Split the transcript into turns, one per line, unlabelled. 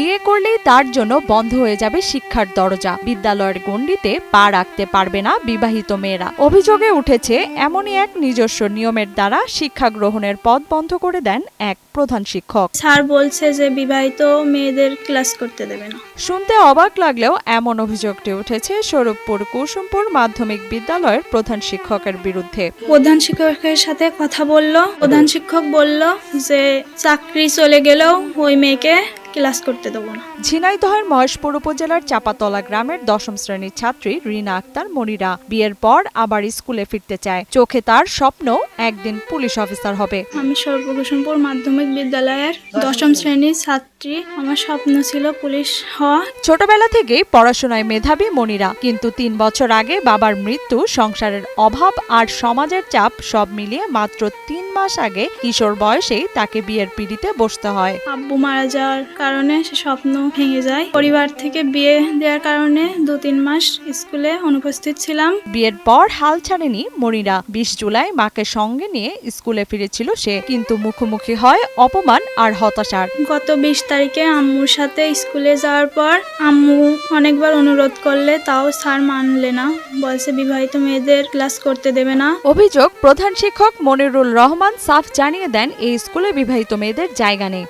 বিয়ে করলেই তার জন্য বন্ধ হয়ে যাবে শিক্ষার দরজা, বিদ্যালয়ের গণ্ডিতে পা রাখতে পারবে না বিবাহিত মেয়েরা। অভিযোগে উঠেছে এমনই এক নিজস্ব নিয়মের দ্বারা শিক্ষা গ্রহণের পথ বন্ধ করে দেন এক প্রধান শিক্ষক।
স্যার বলছে যে বিবাহিত মেয়েদের ক্লাস করতে দেবে না।
শুনতে অবাক লাগলেও এমন অভিযোগটি উঠেছে স্বরূপপুর কুসুমপুর মাধ্যমিক বিদ্যালয়ের প্রধান শিক্ষকের বিরুদ্ধে।
প্রধান শিক্ষকের সাথে কথা বলল, প্রধান শিক্ষক বলল যে চাকরি চলে গেলেও ওই মেয়েকে ক্লাস করতে দেবো না।
ঝিনাইদহের মহেশপুর উপজেলার চাপাতলা গ্রামের ১০ম শ্রেণীর ছাত্রী রিনা আক্তার মনিরা বিয়ের পর আবার স্কুলে ফিরতে চায়। চোখে তার স্বপ্ন একদিন পুলিশ অফিসার হবে।
আমি সর্বকুসুমপুর মাধ্যমিক বিদ্যালয়ের ১০ম শ্রেণীর ছাত্রী। আমার স্বপ্ন ছিল পুলিশ হওয়া।
ছোটবেলা থেকেই পড়াশোনায় মেধাবী মনিরা, কিন্তু ৩ বছর আগে বাবার মৃত্যু, সংসারের অভাব আর সমাজের চাপ সব মিলিয়ে মাত্র ৩ মাস আগে কিশোর বয়সেই তাকে বিয়ের পিঁড়িতে বসতে হয়।
আব্বু মারা যাওয়ার কারণে সে স্বপ্ন ভেঙে যায়। পরিবার থেকে বিয়ে দেওয়ার কারণে ২-৩ মাস স্কুলে অনুপস্থিত ছিলাম।
বিয়ের পর হাল ছাড়েনি মনিরা। ২০ জুলাই মাকে সঙ্গে নিয়ে স্কুলে ফিরেছিল সে, কিন্তু মুখোমুখি হয় অপমান আর হতাশার।
গত ২০ তারিখে আম্মুর সাথে স্কুলে যাওয়ার পর আম্মু অনেকবার অনুরোধ করলে তাও স্যার মানলে না, বলছে বিবাহিত মেয়েদের ক্লাস করতে দেবে না।
অভিযোগ, প্রধান শিক্ষক মনিরুল রহমান সাফ জানিয়ে দেন এই স্কুলে বিবাহিত মেয়েদের জায়গা নেই।